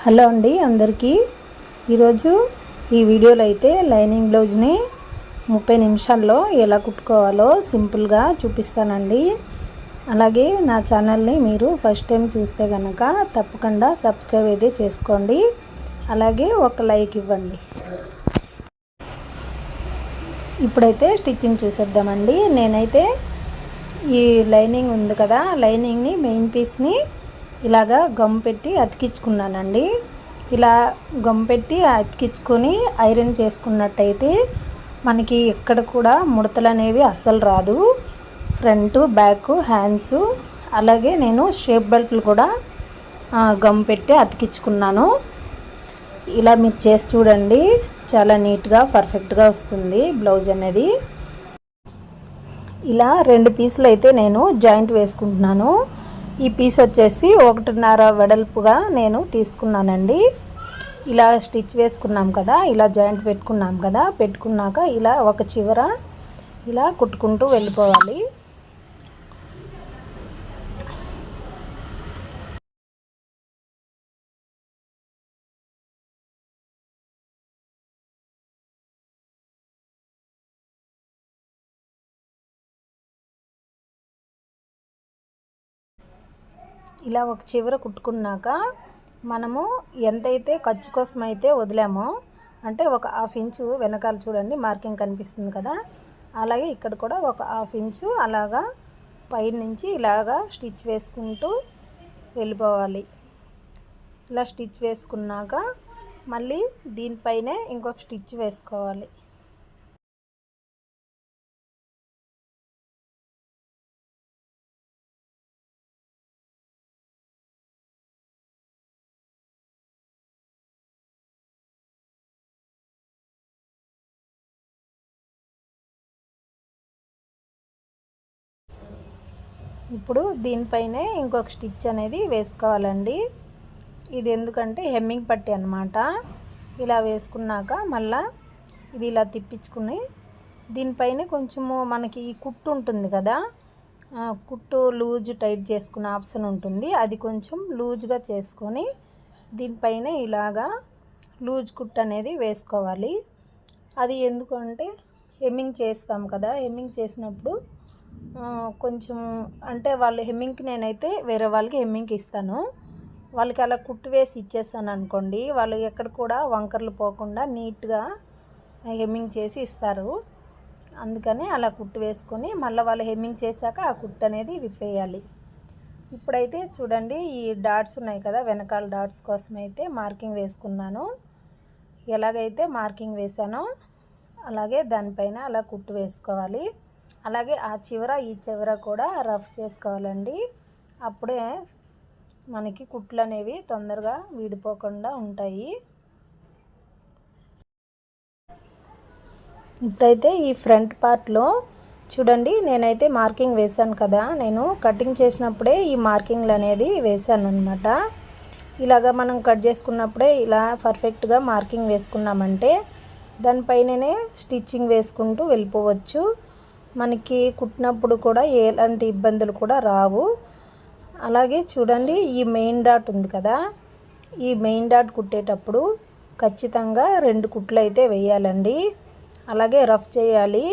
Hello అండి అందరికీ ఈరోజు ఈ వీడియోలో అయితే లైనింగ్ బ్లౌజ్ని 30 నిమిషాల్లో ఎలా కుట్టుకోవాలో సింపుల్గా చూపిస్తానండి. అలాగే నా ఛానల్ని మీరు ఫస్ట్ టైం చూస్తే కనుక తప్పకుండా సబ్స్క్రైబ్ అయితే చేసుకోండి. అలాగే ఒక లైక్ ఇవ్వండి. ఇప్పుడైతే స్టిచ్చింగ్ చూసేద్దామండి. నేనైతే ఈ లైనింగ్ ఉంది కదా, లైనింగ్ని మెయిన్ పీస్ని ఇలాగా గమ్ పెట్టి అతికించుకున్నానండి. ఇలా గమ్ పెట్టి అతికించుకొని ఐరన్ చేసుకున్నట్టయితే మనకి ఎక్కడ కూడా ముడతలు అనేవి అస్సలు రాదు. ఫ్రంట్ బ్యాక్ హ్యాండ్స్ అలాగే నేను షేప్ బెల్ట్లు కూడా గమ్ పెట్టి అతికించుకున్నాను. ఇలా మీరు చేసి చూడండి, చాలా నీట్గా పర్ఫెక్ట్గా వస్తుంది బ్లౌజ్ అనేది. ఇలా 2 పీసులు అయితే నేను జాయింట్ వేసుకుంటున్నాను. ఈ పీస్ వచ్చేసి 1.5 వెడల్పుగా నేను తీసుకున్నానండి. ఇలా స్టిచ్ వేసుకున్నాం కదా, ఇలా జాయింట్ పెట్టుకున్నాం కదా, పెట్టుకున్నాక ఇలా ఒక చివర ఇలా కుట్టుకుంటూ వెళ్ళిపోవాలి. ఇలా ఒక చివర కుట్టుకున్నాక మనము ఎంతైతే ఖర్చు కోసం అయితే వదిలామో, అంటే ఒక 1/2 ఇంచు వెనకాల చూడండి మార్కింగ్ కనిపిస్తుంది కదా, అలాగే ఇక్కడ కూడా ఒక 1/2 ఇంచు అలాగా పైనుంచి ఇలాగా స్టిచ్ వేసుకుంటూ వెళ్ళిపోవాలి. ఇలా స్టిచ్ వేసుకున్నాక మళ్ళీ దీనిపైనే ఇంకొక స్టిచ్ వేసుకోవాలి. ఇప్పుడు దీనిపైనే ఇంకొక స్టిచ్ అనేది వేసుకోవాలండి. ఇది ఎందుకంటే హెమ్మింగ్ పట్టి అన్నమాట. ఇలా వేసుకున్నాక మళ్ళీ ఇది ఇలా తిప్పించుకుని దీనిపైన కొంచెము మనకి ఈ కుట్టు ఉంటుంది కదా, కుట్టు లూజ్ టైట్ చేసుకునే ఆప్షన్ ఉంటుంది. అది కొంచెం లూజ్గా చేసుకొని దీనిపైన ఇలాగా లూజ్ కుట్టు అనేది వేసుకోవాలి. అది ఎందుకంటే హెమ్మింగ్ చేస్తాం కదా, హెమ్మింగ్ చేసినప్పుడు కొంచెం అంటే వాళ్ళు హెమ్మింగ్కి నేనైతే వేరే వాళ్ళకి హెమ్మింగ్కి ఇస్తాను. వాళ్ళకి అలా కుట్టు వేసి ఇచ్చేస్తాను అనుకోండి, వాళ్ళు ఎక్కడ కూడా వంకర్లు పోకుండా నీట్గా హెమ్మింగ్ చేసి ఇస్తారు. అందుకని అలా కుట్టు వేసుకొని మళ్ళీ వాళ్ళు హెమ్మింగ్ చేశాక ఆ కుట్టు అనేది విప్పేయాలి. ఇప్పుడైతే చూడండి, ఈ డాట్స్ ఉన్నాయి కదా, వెనకాల డాట్స్ కోసం అయితే మార్కింగ్ వేసుకున్నాను. ఎలాగైతే మార్కింగ్ వేసానో అలాగే దానిపైన అలా కుట్టు వేసుకోవాలి. అలాగే ఆ చివర ఈ చివర కూడా రఫ్ చేసుకోవాలండి. అప్పుడే మనకి కుట్లు అనేవి తొందరగా విడిపోకుండా ఉంటాయి. ఇప్పుడైతే ఈ ఫ్రంట్ పార్ట్లో చూడండి, నేనైతే మార్కింగ్ వేశాను కదా, నేను కటింగ్ చేసినప్పుడే ఈ మార్కింగ్లు అనేది వేశాను అనమాట. ఇలాగా మనం కట్ చేసుకున్నప్పుడే ఇలా పర్ఫెక్ట్గా మార్కింగ్ వేసుకున్నామంటే దానిపైననే స్టిచ్చింగ్ వేసుకుంటూ వెళ్ళిపోవచ్చు. మనకి కుట్టినప్పుడు కూడా ఎలాంటి ఇబ్బందులు కూడా రావు. అలాగే చూడండి, ఈ మెయిన్ డాట్ ఉంది కదా, ఈ మెయిన్ డాట్ కుట్టేటప్పుడు ఖచ్చితంగా 2 కుట్లు అయితే వేయాలండి. అలాగే రఫ్ చేయాలి.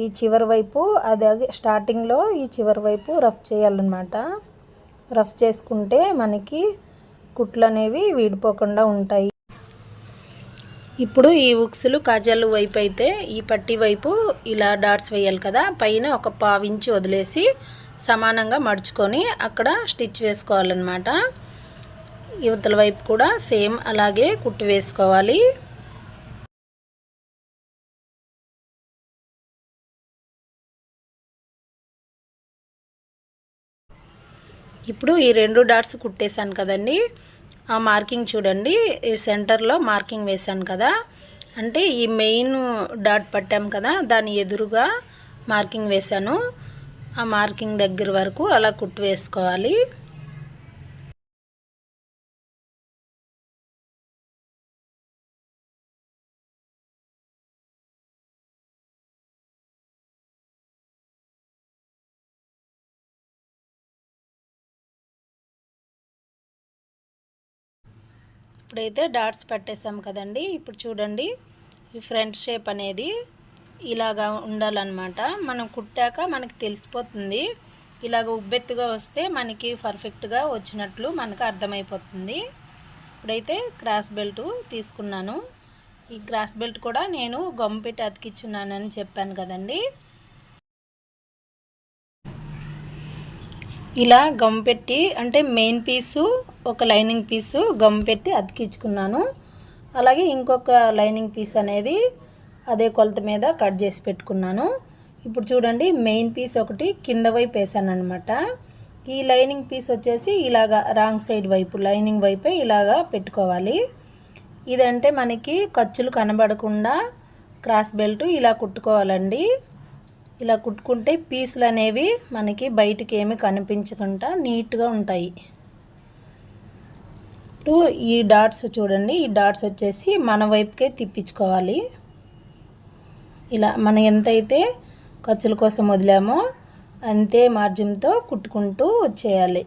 ఈ చివరి వైపు అదే స్టార్టింగ్లో ఈ చివరి వైపు రఫ్ చేయాలన్నమాట. రఫ్ చేసుకుంటే మనకి కుట్లు అనేవి విడిపోకుండా ఉంటాయి. ఇప్పుడు ఈ ఉక్సులు కాజాలు వైపు అయితే ఈ పట్టీ వైపు ఇలా డాట్స్ వేయాలి కదా, పైన ఒక 1/2 ఇంచు వదిలేసి సమానంగా మడుచుకొని అక్కడ స్టిచ్ వేసుకోవాలన్నమాట. యువతల వైపు కూడా సేమ్ అలాగే కుట్టు వేసుకోవాలి. ఇప్పుడు ఈ 2 డాట్స్ కుట్టేశాను కదండి, ఆ మార్కింగ్ చూడండి, ఈ సెంటర్లో మార్కింగ్ వేశాను కదా, అంటే ఈ మెయిన్ డాట్ పట్టాం కదా దాని ఎదురుగా మార్కింగ్ వేశాను. ఆ మార్కింగ్ దగ్గర వరకు అలా కుట్టు వేసుకోవాలి. ఇప్పుడైతే డాట్స్ పెట్టేసాం కదండి. ఇప్పుడు చూడండి, ఈ ఫ్రంట్ షేప్ అనేది ఇలాగా ఉండాలన్నమాట. మనం కుట్టాక మనకి తెలిసిపోతుంది. ఇలాగ ఉబ్బెత్తుగా వస్తే మనకి పర్ఫెక్ట్గా వచ్చినట్లు మనకు అర్థమైపోతుంది. ఇప్పుడైతే క్రాస్ బెల్ట్ తీసుకున్నాను. ఈ క్రాస్ బెల్ట్ కూడా నేను గమ్ పెట్టి అతికించున్నానని చెప్పాను కదండి. ఇలా గమ్ పెట్టి అంటే మెయిన్ పీసు ఒక లైనింగ్ పీసు గమ్ పెట్టి అతికించుకున్నాను. అలాగే ఇంకొక లైనింగ్ పీస్ అనేది అదే కొలత మీద కట్ చేసి పెట్టుకున్నాను. ఇప్పుడు చూడండి, మెయిన్ పీస్ ఒకటి కింద వైపు వేసాను అనమాట. ఈ లైనింగ్ పీస్ వచ్చేసి ఇలాగా రాంగ్ సైడ్ వైపు లైనింగ్ వైపే ఇలాగా పెట్టుకోవాలి. ఇదంటే మనకి ఖర్చులు కనబడకుండా క్రాస్ బెల్ట్ ఇలా కుట్టుకోవాలండి. ఇలా కుట్టుకుంటే పీసులు అనేవి మనకి బయటికి ఏమీ కనిపించకుండా నీట్గా ఉంటాయి. ఇప్పుడు ఈ డాట్స్ చూడండి, ఈ డాట్స్ వచ్చేసి మన వైపుకే తిప్పించుకోవాలి. ఇలా మనం ఎంతైతే ఖర్చుల కోసం వదిలామో అంతే మార్జిన్తో కుట్టుకుంటూ వచ్చేయాలి.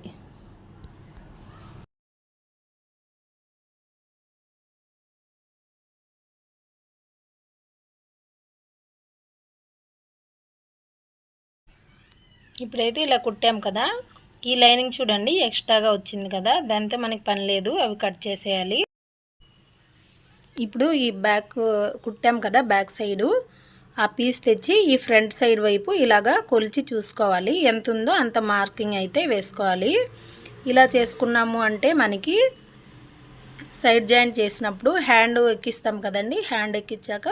ఇప్పుడైతే ఇలా కుట్టాం కదా, ఈ లైనింగ్ చూడండి ఎక్స్ట్రాగా వచ్చింది కదా, దాంతో మనకి పని లేదు, అవి కట్ చేసేయాలి. ఇప్పుడు ఈ బ్యాక్ కుట్టాం కదా, బ్యాక్ సైడు ఆ పీస్ తెచ్చి ఈ ఫ్రంట్ సైడ్ వైపు ఇలాగా కొలిచి చూసుకోవాలి. ఎంత ఉందో అంత మార్కింగ్ అయితే వేసుకోవాలి. ఇలా చేసుకున్నాము అంటే మనకి సైడ్ జాయింట్ చేసినప్పుడు హ్యాండ్ ఎక్కిస్తాం కదండి, హ్యాండ్ ఎక్కించాక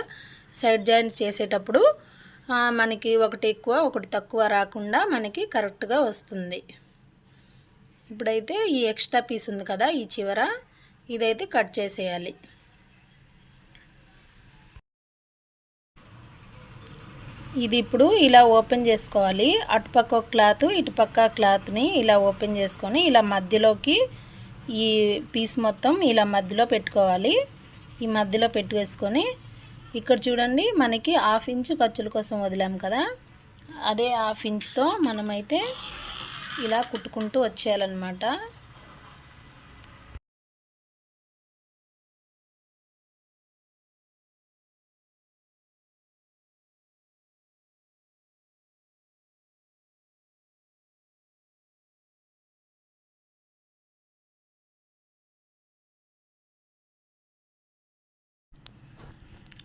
సైడ్ జాయింట్స్ చేసేటప్పుడు మనకి ఒకటి ఎక్కువ ఒకటి తక్కువ రాకుండా మనకి కరెక్ట్గా వస్తుంది. ఇప్పుడైతే ఈ ఎక్స్ట్రా పీస్ ఉంది కదా, ఈ చివర ఇదైతే కట్ చేసేయాలి. ఇది ఇప్పుడు ఇలా ఓపెన్ చేసుకోవాలి. అటుపక్క ఒక క్లాత్ ఇటుపక్క క్లాత్ని ఇలా ఓపెన్ చేసుకొని ఇలా మధ్యలోకి ఈ పీస్ మొత్తం ఇలా మధ్యలో పెట్టుకోవాలి. ఈ మధ్యలో వేసుకొని ఇక్కడ చూడండి, మనకి 1/2 ఇంచు ఖర్చుల కోసం వదిలాం కదా, అదే 1/2 ఇంచుతో మనమైతే ఇలా కుట్టుకుంటూ వచ్చేయాలన్నమాట.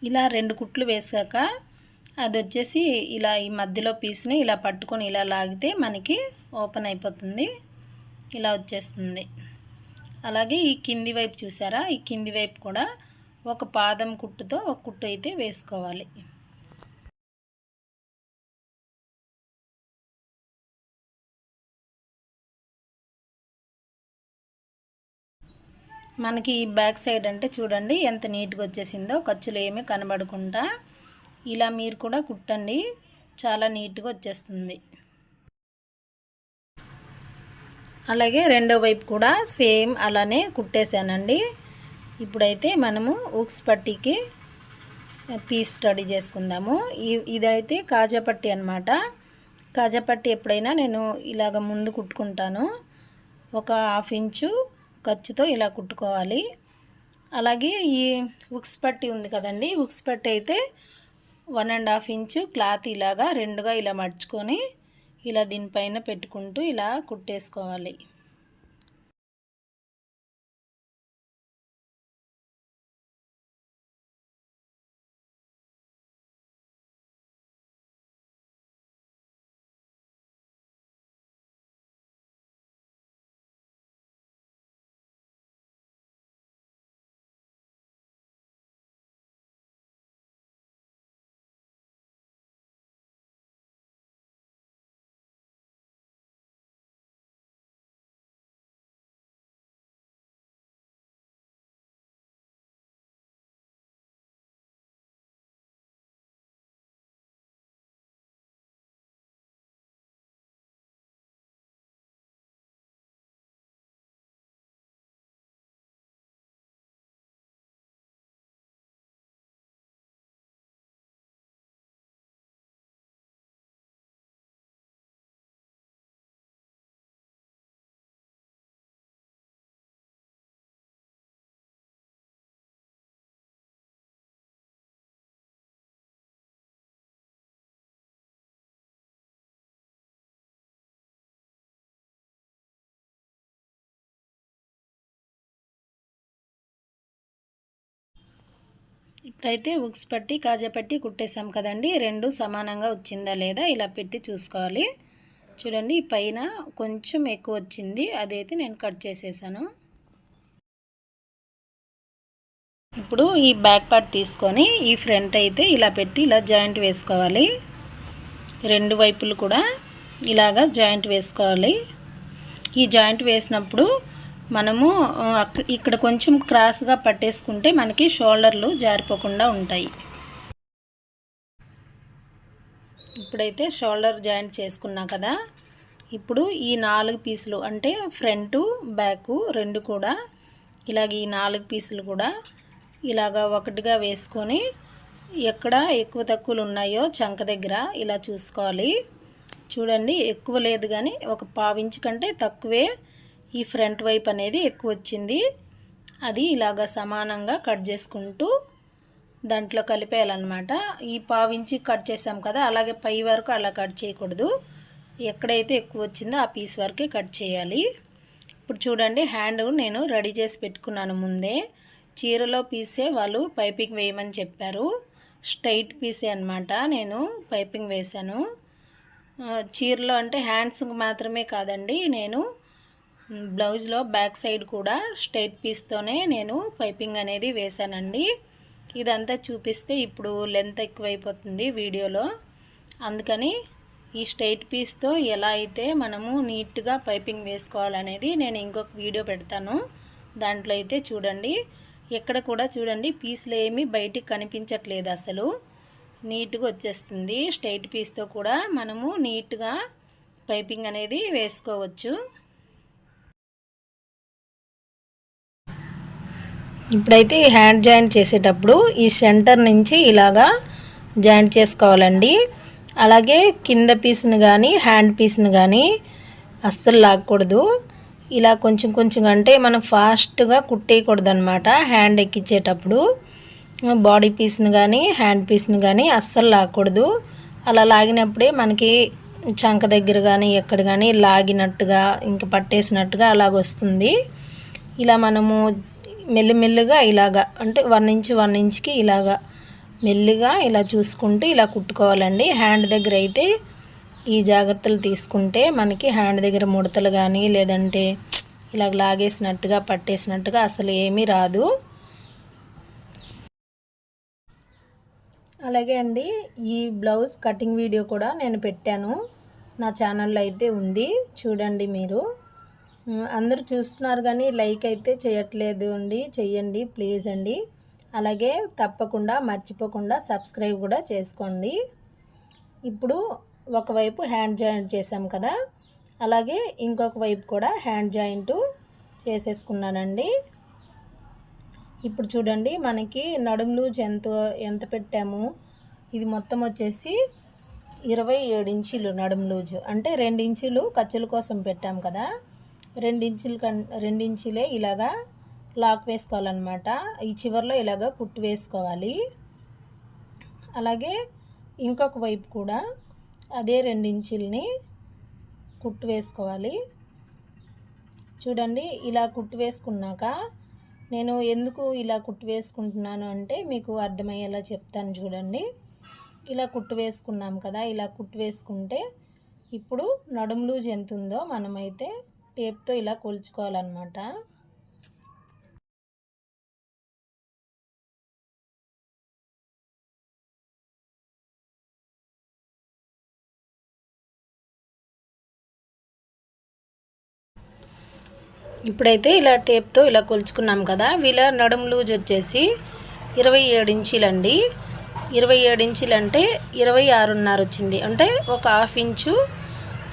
ఇలా 2 కుట్లు వేసాక అది వచ్చేసి ఇలా ఈ మధ్యలో పీస్ని ఇలా పట్టుకొని ఇలా లాగితే మనకి ఓపెన్ అయిపోతుంది, ఇలా వచ్చేస్తుంది. అలాగే ఈ కింది వైపు చూసారా, ఈ కింది వైపు కూడా ఒక పాదం కుట్టుతో ఒక కుట్టు అయితే వేసుకోవాలి. మనకి ఈ బ్యాక్ సైడ్ అంటే చూడండి ఎంత నీట్గా వచ్చేసిందో, ఖర్చులు ఏమీ కనబడకుండా. ఇలా మీరు కూడా కుట్టండి, చాలా నీట్గా వచ్చేస్తుంది. అలాగే రెండో వైపు కూడా సేమ్ అలానే కుట్టేశానండి. ఇప్పుడైతే మనము ఉక్స్ పట్టీకి పీస్ రెడీ చేసుకుందాము. ఇదైతే కాజా పట్టీ అనమాట. కాజా పట్టీ ఎప్పుడైనా నేను ఇలాగ ముందు కుట్టుకుంటాను. ఒక 1/2 ఇంచు ఖర్చుతో ఇలా కుట్టుకోవాలి. అలాగే ఈ ఉక్స్ పట్టీ ఉంది కదండి, ఉక్స్ పట్టీ అయితే 1.5 ఇంచు క్లాత్ ఇలాగా రెండుగా ఇలా మడుచుకొని ఇలా దీనిపైన పెట్టుకుంటూ ఇలా కుట్టేసుకోవాలి. ఇప్పుడైతే ఉక్స్ పట్టి కాజా పట్టి కుట్టేసాం కదండి, రెండు సమానంగా వచ్చిందా లేదా ఇలా పెట్టి చూసుకోవాలి. చూడండి పైన కొంచెం ఎక్కువ వచ్చింది, అదైతే నేను కట్ చేసేసాను. ఇప్పుడు ఈ బ్యాక్ పార్ట్ తీసుకొని ఈ ఫ్రంట్ అయితే ఇలా పెట్టి ఇలా జాయింట్ వేసుకోవాలి. రెండు వైపులు కూడా ఇలాగా జాయింట్ వేసుకోవాలి. ఈ జాయింట్ వేసినప్పుడు మనము ఇక్కడ కొంచెం క్రాస్గా పట్టేసుకుంటే మనకి షోల్డర్లు జారిపోకుండా ఉంటాయి. ఇప్పుడైతే షోల్డర్ జాయింట్ చేసుకున్నా కదా, ఇప్పుడు ఈ 4 పీసులు అంటే ఫ్రంట్ బ్యాక్ రెండు కూడా ఇలాగ ఈ 4 పీసులు కూడా ఇలాగా ఒకటిగా వేసుకొని ఎక్కడ ఎక్కువ తక్కువలు ఉన్నాయో చంక దగ్గర ఇలా చూసుకోవాలి. చూడండి ఎక్కువ లేదు కానీ ఒక పావించి కంటే తక్కువే ఈ ఫ్రంట్ వైపు అనేది ఎక్కువ వచ్చింది. అది ఇలాగా సమానంగా కట్ చేసుకుంటూ దాంట్లో కలిపేయాలన్నమాట. ఈ పావించి కట్ చేసాం కదా, అలాగే పై వరకు అలా కట్ చేయకూడదు. ఎక్కడైతే ఎక్కువ వచ్చిందో ఆ పీస్ వరకే కట్ చేయాలి. ఇప్పుడు చూడండి హ్యాండ్ నేను రెడీ చేసి పెట్టుకున్నాను ముందే. చీరలో పీసే వాళ్ళు పైపింగ్ వేయమని చెప్పారు. స్ట్రైట్ పీసే అనమాట నేను పైపింగ్ వేశాను. చీరలో అంటే హ్యాండ్స్కి మాత్రమే కాదండి, నేను బ్లౌజ్లో బ్యాక్ సైడ్ కూడా స్ట్రైట్ పీస్తోనే నేను పైపింగ్ అనేది వేశానండి. ఇదంతా చూపిస్తే ఇప్పుడు లెంత్ ఎక్కువైపోతుంది వీడియోలో, అందుకని ఈ స్ట్రైట్ పీస్తో ఎలా అయితే మనము నీట్గా పైపింగ్ వేసుకోవాలనేది నేను ఇంకొక వీడియో పెడతాను. దాంట్లో అయితే చూడండి ఎక్కడ కూడా చూడండి పీసులు ఏమీ బయటికి కనిపించట్లేదు, అసలు నీట్గా వచ్చేస్తుంది. స్ట్రైట్ పీస్తో కూడా మనము నీట్గా పైపింగ్ అనేది వేసుకోవచ్చు. ఇప్పుడైతే హ్యాండ్ జాయింట్ చేసేటప్పుడు ఈ సెంటర్ నుంచి ఇలాగా జాయింట్ చేసుకోవాలండి. అలాగే కింద పీస్ని కానీ హ్యాండ్ పీస్ని కానీ అస్సలు లాగకూడదు. ఇలా కొంచెం కొంచెం అంటే మనం ఫాస్ట్గా కుట్టేయకూడదు అనమాట. హ్యాండ్ ఎక్కించేటప్పుడు బాడీ పీస్ని కానీ హ్యాండ్ పీస్ని కానీ అస్సలు లాగకూడదు. అలా లాగినప్పుడే మనకి చంక దగ్గర కానీ ఎక్కడ కానీ లాగినట్టుగా ఇంకా పట్టేసినట్టుగా అలాగొస్తుంది. ఇలా మనము మెల్లిమెల్లిగా ఇలాగా అంటే 1 ఇంచ్కి ఇలాగా మెల్లిగా ఇలా చూసుకుంటూ ఇలా కుట్టుకోవాలండి. హ్యాండ్ దగ్గర అయితే ఈ జాగ్రత్తలు తీసుకుంటే మనకి హ్యాండ్ దగ్గర ముడతలు కానీ లేదంటే ఇలా లాగేసినట్టుగా పట్టేసినట్టుగా అసలు ఏమీ రాదు. అలాగే అండి ఈ బ్లౌజ్ కటింగ్ వీడియో కూడా నేను పెట్టాను, నా ఛానల్లో అయితే ఉంది, చూడండి. మీరు అందరూ చూస్తున్నారు కానీ లైక్ అయితే చేయట్లేదు అండి, చెయ్యండి ప్లీజ్ అండి. అలాగే తప్పకుండా మర్చిపోకుండా సబ్స్క్రైబ్ కూడా చేసుకోండి. ఇప్పుడు ఒకవైపు హ్యాండ్ జాయింట్ చేసాం కదా, అలాగే ఇంకొక వైపు కూడా హ్యాండ్ జాయింట్ చేసేసుకున్నానండి. ఇప్పుడు చూడండి మనకి నడుము లూజ్ ఎంత పెట్టాము, ఇది మొత్తం వచ్చేసి 27 ఇంచులు నడుము లూజు. అంటే 2 ఇంచులు ఖర్చుల కోసం పెట్టాం కదా, 2 ఇంచులే ఇలాగా లాక్ వేసుకోవాలన్నమాట. ఈ చివర్లో ఇలాగా కుట్టు వేసుకోవాలి. అలాగే ఇంకొక వైపు కూడా అదే 2 ఇంచుల్ని కుట్టు వేసుకోవాలి. చూడండి ఇలా కుట్టు వేసుకున్నాక నేను ఎందుకు ఇలా కుట్టు వేసుకుంటున్నాను అంటే మీకు అర్థమయ్యేలా చెప్తాను. చూడండి ఇలా కుట్టు వేసుకున్నాం కదా, ఇలా కుట్టు వేసుకుంటే ఇప్పుడు నడుము లూజ్ ఎంత ఉందో మనమైతే టేప్తో ఇలా కొలుచుకోవాలన్నమాట. ఇప్పుడైతే ఇలా టేప్తో ఇలా కొలుచుకున్నాం కదా, వీళ్ళ నడుము లూజ్ వచ్చేసి 27 ఇంచులండి. 27 ఇంచులు అంటే 26.5 వచ్చింది. అంటే ఒక ½ ఇంచు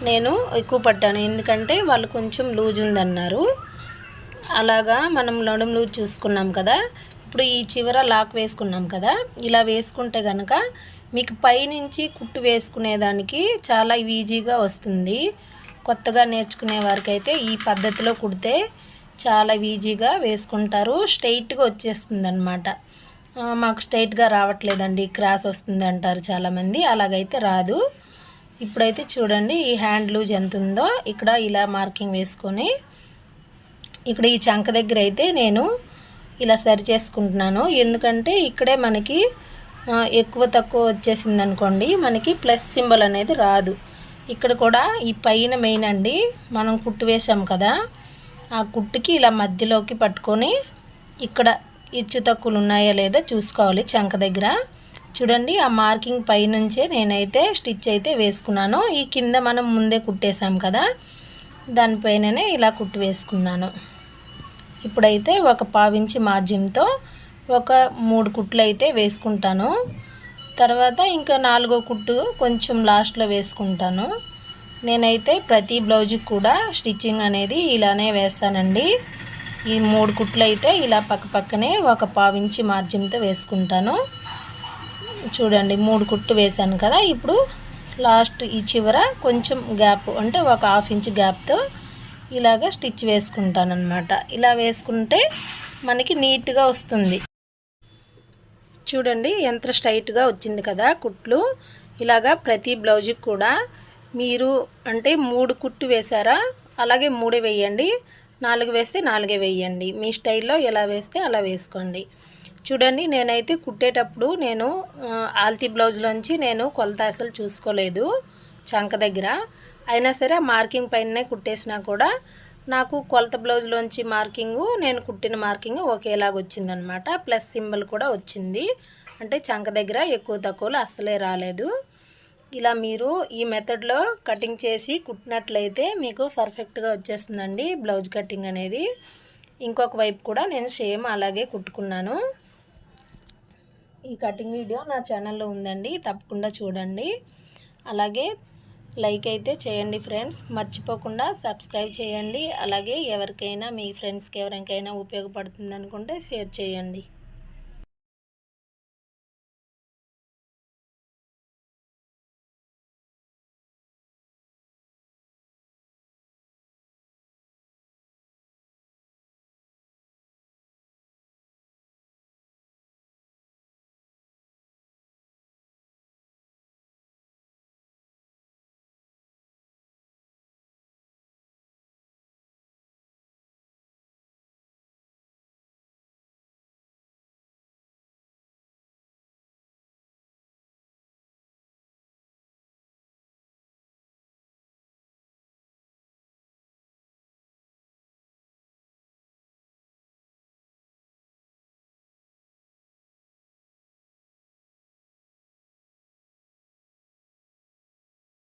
నేను ఎక్కువ పట్టాను, ఎందుకంటే వాళ్ళు కొంచెం లూజ్ ఉందన్నారు. అలాగా మనం నడుము లూజ్ చూసుకున్నాం కదా. ఇప్పుడు ఈ చివర లాక్ వేసుకున్నాం కదా, ఇలా వేసుకుంటే కనుక మీకు పైనుంచి కుట్టు వేసుకునేదానికి చాలా ఈజీగా వస్తుంది. కొత్తగా నేర్చుకునే వారికి అయితే ఈ పద్ధతిలో కుడితే చాలా ఈజీగా వేసుకుంటారు, స్ట్రైట్గా వచ్చేస్తుంది అన్నమాట. మాకు స్ట్రైట్గా రావట్లేదండి, క్రాస్ వస్తుంది అంటారు చాలామంది, అలాగైతే రాదు. ఇప్పుడైతే చూడండి ఈ హ్యాండ్ లూజ్ ఎంత ఉందో ఇక్కడ ఇలా మార్కింగ్ వేసుకొని ఇక్కడ ఈ చంక దగ్గర అయితే నేను ఇలా సరి చేసుకుంటున్నాను. ఎందుకంటే ఇక్కడే మనకి ఎక్కువ తక్కువ వచ్చేసింది అనుకోండి, మనకి ప్లస్ సింబల్ అనేది రాదు. ఇక్కడ కూడా ఈ పైన మెయిన్ అండి, మనం కుట్టు వేసాం కదా, ఆ కుట్టుకి ఇలా మధ్యలోకి పట్టుకొని ఇక్కడ హెచ్చు తక్కువలు ఉన్నాయా లేదా చూసుకోవాలి. చంక దగ్గర చూడండి, ఆ మార్కింగ్ పైనుంచే నేనైతే స్టిచ్ అయితే వేసుకున్నాను. ఈ కింద మనం ముందే కుట్టేసాం కదా, దానిపైననే ఇలా కుట్టు వేసుకున్నాను. ఇప్పుడైతే ఒక 1/2 ఇంచు మార్జిన్తో ఒక 3 కుట్లు అయితే వేసుకుంటాను. తర్వాత ఇంకా 4వ కుట్టు కొంచెం లాస్ట్లో వేసుకుంటాను. నేనైతే ప్రతి బ్లౌజ్కి కూడా స్టిచ్చింగ్ అనేది ఇలానే వేస్తానండి. ఈ 3 కుట్లు అయితే ఇలా పక్కనే ఒక 1/2 ఇంచు మార్జిన్తో వేసుకుంటాను. చూడండి 3 కుట్లు వేసాను కదా, ఇప్పుడు లాస్ట్ ఈ చివర కొంచెం గ్యాప్ అంటే ఒక 1/2 ఇంచు గ్యాప్తో ఇలాగ స్టిచ్ వేసుకుంటాను అన్నమాట. ఇలా వేసుకుంటే మనకి నీట్గా వస్తుంది. చూడండి ఎంత స్ట్రైట్గా వచ్చింది కదా కుట్లు. ఇలాగా ప్రతి బ్లౌజ్కి కూడా మీరు అంటే 3 కుట్టు వేసారా, అలాగే 3 వేయండి, 4 వేస్తే 4 వేయండి. మీ స్టైల్లో ఎలా వేస్తే అలా వేసుకోండి. చూడండి నేనైతే కుట్టేటప్పుడు నేను ఆల్తీ బ్లౌజ్లోంచి నేను కొలత అసలు చూసుకోలేదు చంక దగ్గర. అయినా సరే మార్కింగ్ పైననే కుట్టేసినా కూడా నాకు కొలత బ్లౌజ్లోంచి మార్కింగు నేను కుట్టిన మార్కింగ్ ఒకేలాగా వచ్చిందనమాట. ప్లస్ సింబల్ కూడా వచ్చింది. అంటే చంక దగ్గర ఎక్కువ తక్కువలు అస్సలే రాలేదు. ఇలా మీరు ఈ మెథడ్లో కటింగ్ చేసి కుట్టినట్లయితే మీకు పర్ఫెక్ట్గా వచ్చేస్తుందండి బ్లౌజ్ కటింగ్ అనేది. ఇంకొక వైపు కూడా నేను సేమ్ అలాగే కుట్టుకున్నాను. ఈ కటింగ్ వీడియో నా ఛానల్లో ఉందండి, తప్పకుండా చూడండి. అలాగే లైక్ అయితే చేయండి ఫ్రెండ్స్, మర్చిపోకుండా సబ్స్క్రైబ్ చేయండి. అలాగే ఎవరికైనా మీ ఫ్రెండ్స్కి ఎవరికైనా ఉపయోగపడుతుంది అనుకుంటే షేర్ చేయండి.